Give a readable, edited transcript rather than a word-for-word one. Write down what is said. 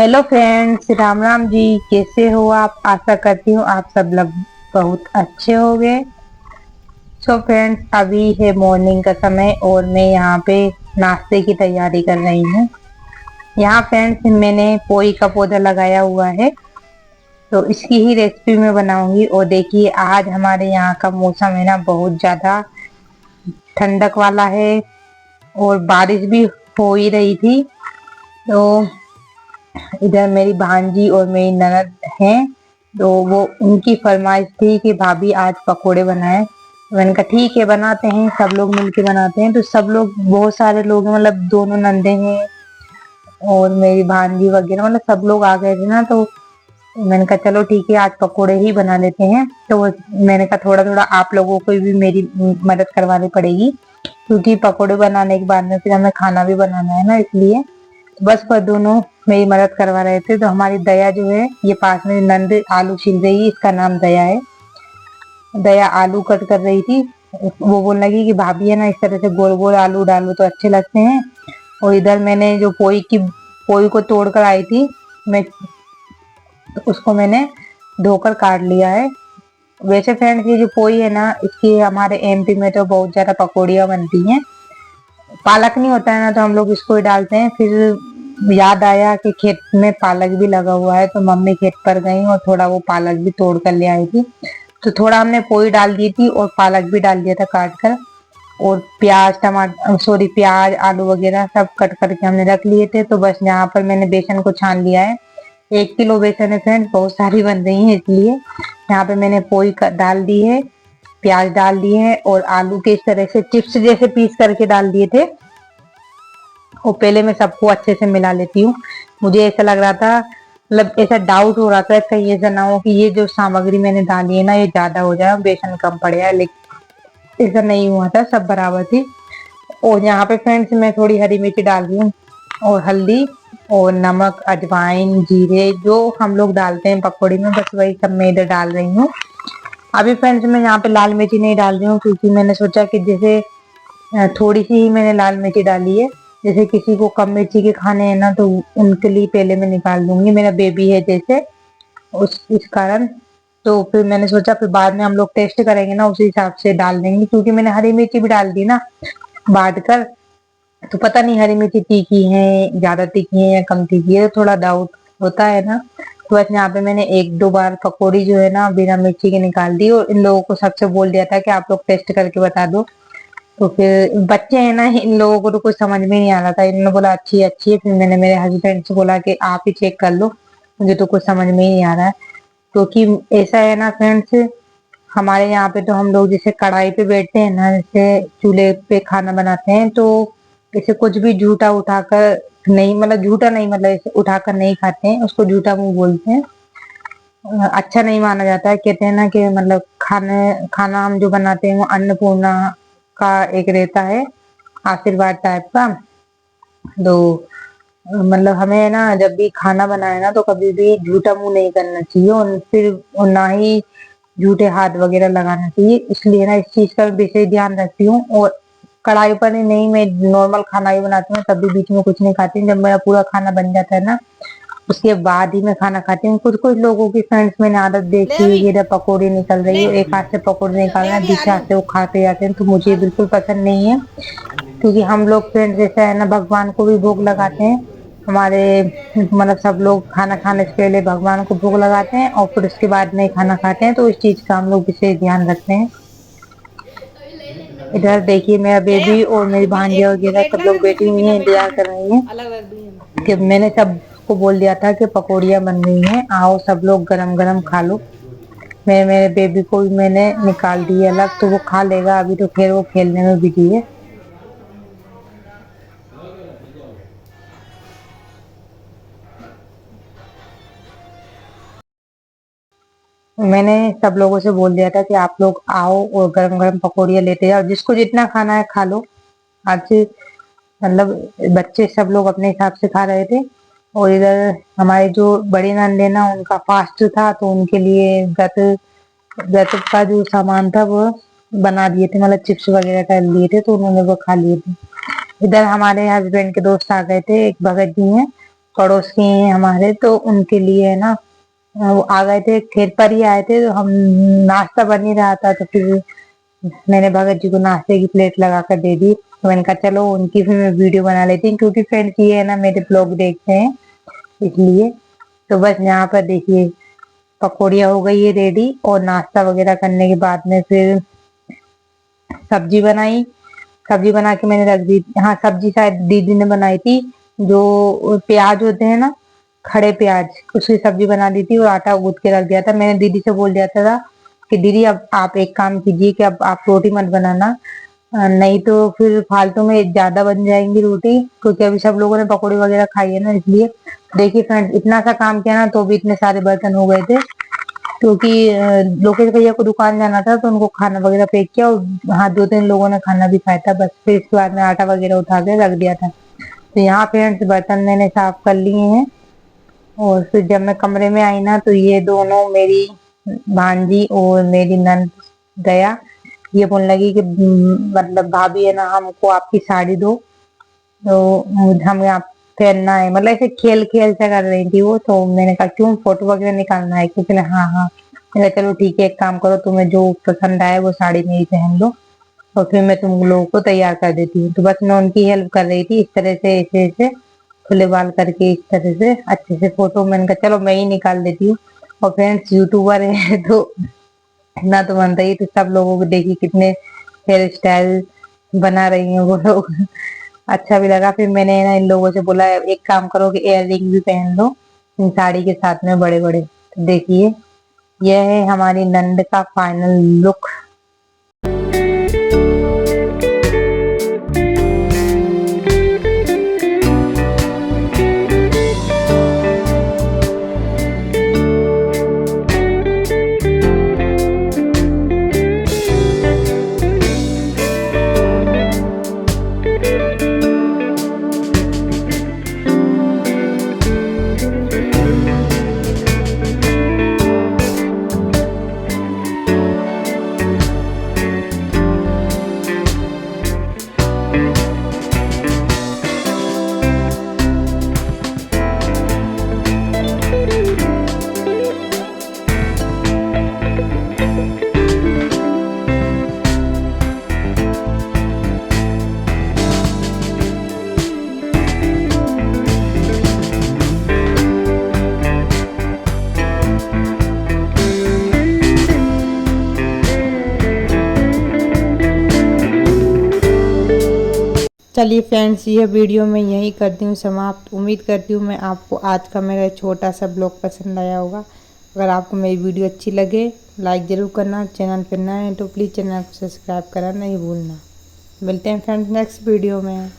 Hello friends, Ram Ram ji. कैसे हो आप? आशा करती हूँ आप सब लोग बहुत अच्छे होंगे। सो फ्रेंड्स, अभी है मॉर्निंग का समय और मैं यहाँ पे नाश्ते की तैयारी कर रही हूँ। यहाँ फ्रेंड्स मैंने पोई का पौधा लगाया हुआ है, तो इसकी ही रेसिपी मैं बनाऊंगी। और देखिए, आज हमारे यहाँ का मौसम है ना, बहुत ज्यादा ठंडक वाला है और बारिश भी हो ही रही थी। तो इधर मेरी भांजी और मेरी ननद हैं, तो वो उनकी फरमाइश थी कि भाभी आज पकोड़े बनाए। मैंने कहा ठीक है, बनाते हैं, सब लोग मिलके बनाते हैं। तो सब लोग, बहुत सारे लोग हैं, मतलब दोनों नंदे हैं और मेरी भांजी वगैरह, मतलब सब लोग आ गए थे ना। तो मैंने कहा चलो ठीक है, आज पकोड़े ही बना लेते हैं। तो मैंने कहा थोड़ा थोड़ा आप लोगों को भी मेरी मदद करवानी पड़ेगी, क्योंकि पकोड़े बनाने के बाद में फिर हमें खाना भी बनाना है ना, इसलिए बस वह दोनों मेरी मदद करवा रहे थे। तो हमारी दया जो है, ये पास में नंद आलू छील रही है, इसका नाम दया है। दया आलू कट कर रही थी। वो बोलने लगी कि भाभी है ना, इस तरह से गोल गोल आलू डालो तो अच्छे लगते हैं। और इधर मैंने जो पोई को तोड़ कर आई थी, मैं उसको मैंने धोकर काट लिया है। वैसे फ्रेंड्स, ये जो पोई है ना, इसकी हमारे एमपी में तो बहुत ज्यादा पकौड़ियाँ बनती हैं। पालक नहीं होता है ना, तो हम लोग इसको ही डालते हैं। फिर याद आया कि खेत में पालक भी लगा हुआ है, तो मम्मी खेत पर गई और थोड़ा वो पालक भी तोड़ कर ले आई थी। तो थोड़ा हमने पोई डाल दी थी और पालक भी डाल दिया था काट कर। और प्याज, टमाटर, सॉरी, प्याज, आलू वगैरह सब कट करके हमने रख लिए थे। तो बस यहाँ पर मैंने बेसन को छान लिया है। 1 किलो बेसन है फ्रेंड्स, बहुत सारी बन रही है, इसलिए यहाँ पे मैंने डाल दी है, प्याज डाल दिए हैं और आलू के इस तरह से चिप्स जैसे पीस करके डाल दिए थे। और पहले मैं सबको अच्छे से मिला लेती हूँ। मुझे ऐसा लग रहा था, मतलब ऐसा डाउट हो रहा था कहीं ऐसा ना हो कि ये जो सामग्री मैंने डाली है ना, ये ज्यादा हो जाए, बेसन कम पड़ जाए, लेकिन ऐसा नहीं हुआ था, सब बराबर थी। और यहाँ पे फ्रेंड्स मैं थोड़ी हरी मिर्च डाल रही हूँ और हल्दी और नमक, अजवाइन, जीरे, जो हम लोग डालते हैं पकौड़ी में, बस वही सब मैं इधर डाल रही हूँ। अभी फ्रेंड्स मैं यहाँ पे लाल मिर्ची नहीं डाल रही हूँ, क्योंकि मैंने सोचा कि जैसे थोड़ी सी ही मैंने लाल मिर्ची डाली है। जैसे किसी को कम मिर्ची के खाने हैं ना, तो उनके लिए पहले मैं निकाल दूंगी, मेरा बेबी है जैसे, उस इस कारण। तो फिर मैंने सोचा फिर बाद में हम लोग टेस्ट करेंगे ना, उसी हिसाब से डाल देंगे, क्योंकि मैंने हरी मिर्ची भी डाल दी ना बांट कर। तो पता नहीं हरी मिर्ची तीखी है, ज्यादा तीखी है या कम तीखी है, तो थोड़ा डाउट होता है ना। तो बस यहाँ पे मैंने 1-2 बार पकौड़ी जो है ना बिना मिर्ची के निकाल दी, और इन लोगों को सबसे बोल दिया था कि आप लोग टेस्ट करके बता दो। तो फिर बच्चे हैं ना, इन लोगों को तो कुछ समझ में नहीं आ रहा था, इन्होंने बोला अच्छी है, अच्छी है। फिर मैंने मेरे हस्बैंड से बोला कि आप ही चेक कर लो, मुझे तो कुछ समझ में ही नहीं आ रहा है। क्योंकि ऐसा है ना फ्रेंड्स, हमारे यहाँ पे तो हम लोग जैसे कढ़ाई पे बैठते हैं ना, जैसे चूल्हे पे खाना बनाते हैं, तो जैसे कुछ भी झूठा उठाकर नहीं, मतलब झूठा नहीं, मतलब ऐसे उठाकर नहीं खाते हैं, उसको झूठा मुंह बोलते हैं। अच्छा नहीं माना जाता है। कहते हैं ना कि मतलब खाना हम जो बनाते हैं वो अन्नपूर्णा का एक रहता है, आशीर्वाद टाइप का। तो मतलब हमें ना जब भी खाना बनाए ना, तो कभी भी झूठा मुंह नहीं करना चाहिए, और फिर और ना ही झूठे हाथ वगैरह लगाना चाहिए। इसलिए ना इस चीज का विशेष ध्यान रखती हूँ। और कढ़ाई पर ही नहीं, मैं नॉर्मल खाना भी बनाती हूँ, तब भी बीच में कुछ नहीं खाती हूँ। जब मेरा पूरा खाना बन जाता है ना, उसके बाद ही मैं खाना खाती हूँ। कुछ कुछ लोगों की फ्रेंड्स मैंने आदत ले देखी है अभी कि इधर पकौड़ी निकल रही ले है, एक हाथ से पकौड़ी ले निकालना है, अभी दूसरे हाथ आलू से वो खाते जाते हैं, तो मुझे ये आलू बिल्कुल पसंद नहीं है। क्योंकि हम लोग फ्रेंड्स जैसा है ना, भगवान को भी भोग लगाते हैं। हमारे मतलब सब लोग खाना खाने से पहले भगवान को भोग लगाते हैं और फिर उसके बाद में खाना खाते हैं, तो इस चीज का हम लोग विशेष ध्यान रखते हैं। इधर देखिए, मेरा ले बेबी और मेरी अभी भांजिया एक वगैरह प्लेट सब में लोग ना बैठी दूसरी हुई बिना हैं, बेसन इंतजार की कर रही हैं। अलग रख दूंगी हम। कि मैंने सबको बोल दिया था कि पकौड़ियाँ बन गई हैं, आओ सब लोग गरम गरम खा लो। मैं मेरे बेबी को भी मैंने निकाल दी है अलग, तो वो खा लेगा, अभी तो खैर वो खेलने में बिजी है। मैंने सब लोगों से बोल दिया था कि आप लोग आओ और गरम गरम पकौड़ियाँ लेते जाओ, जिसको जितना खाना है खा लो। आज मतलब बच्चे सब लोग अपने हिसाब से खा रहे थे। और इधर हमारे जो बड़ी नंद है ना, उनका फास्ट था, तो उनके लिए व्रत का जो सामान था वो बना दिए थे, मतलब चिप्स वगैरह कर लिए थे, तो उन्होंने वो खा लिए थे। इधर हमारे हस्बैंड के दोस्त आ गए थे, एक भगत जी हैं, पड़ोस के हैं हमारे, तो उनके लिए है ना वो आ गए थे, खेत पर ही आए थे, तो हम नाश्ता बन ही रहा था, तो फिर मैंने भगत जी को नाश्ते की प्लेट लगा कर दे दी। तो मैंने कहा चलो उनकी भी मैं वीडियो बना लेती हूँ, क्योंकि फ्रेंड्स ये है ना मेरे ब्लॉग देखते हैं इसलिए। तो बस यहाँ पर देखिए पकौड़ियाँ हो गई है रेडी, और नाश्ता वगैरह करने के बाद में फिर सब्जी बनाई। सब्जी बना के मैंने रख दी। हाँ, सब्जी शायद दीदी ने बनाई थी, जो प्याज होते हैं ना, खड़े प्याज, उसकी सब्जी बना दी थी, और आटा गूंथ के रख दिया था। मैंने दीदी से बोल दिया था कि दीदी अब आप एक काम कीजिए कि अब आप रोटी मत बनाना, नहीं तो फिर फालतू में ज्यादा बन जाएंगी रोटी, क्योंकि अभी सब लोगों ने पकौड़ी वगैरह खाई है ना, इसलिए। देखिए फ्रेंड्स, इतना सा काम किया ना तो भी इतने सारे बर्तन हो गए थे, क्योंकि लोकेश भैया को दुकान जाना था, तो उनको खाना वगैरह पैक किया, और हाँ 2-3 लोगों ने खाना भी खाया था बस। फिर इसके बाद में आटा वगैरह उठा के रख दिया था। तो यहाँ फ्रेंड्स बर्तन मैंने साफ कर लिए हैं, और फिर जब मैं कमरे में आई ना, तो ये दोनों मेरी भांजी और मेरी नंद गया, ये बोलने लगी कि मतलब भाभी है ना, हमको आपकी साड़ी दो, तो हमें आप पहनना है, मतलब ऐसे खेल खेल से कर रही थी वो। तो मैंने कहा क्यों, फोटो वगैरह निकालना है? क्योंकि हाँ हाँ, मैंने कहा चलो ठीक है, एक काम करो, तुम्हें जो पसंद आए वो साड़ी मेरी पहन लो, और फिर मैं तुम लोगों को तैयार कर देती हूँ। तो बस मैं उनकी हेल्प कर रही थी, इस तरह से ऐसे ऐसे खुले बाल करके, इस तरह से अच्छे से फोटो। मैंने कहा चलो मैं ही निकाल देती हूँ। और फ्रेंड्स यूट्यूबर है तो ना तो बनता ही, तो सब लोगों को देखिए कितने हेयर स्टाइल बना रही हैं वो लोग। अच्छा भी लगा। फिर मैंने ना इन लोगों से बोला एक काम करो कि इयर रिंग भी पहन लो इन साड़ी के साथ में, बड़े बड़े। तो देखिए यह है हमारी नंद का फाइनल लुक। चलिए फ्रेंड्स, यह वीडियो मैं यहीं करती हूँ समाप्त। उम्मीद करती हूँ मैं आपको आज का मेरा छोटा सा ब्लॉग पसंद आया होगा। अगर आपको मेरी वीडियो अच्छी लगे लाइक ज़रूर करना, चैनल पर नए हैं तो प्लीज़ चैनल को सब्सक्राइब करना नहीं भूलना। मिलते हैं फ्रेंड्स नेक्स्ट वीडियो में।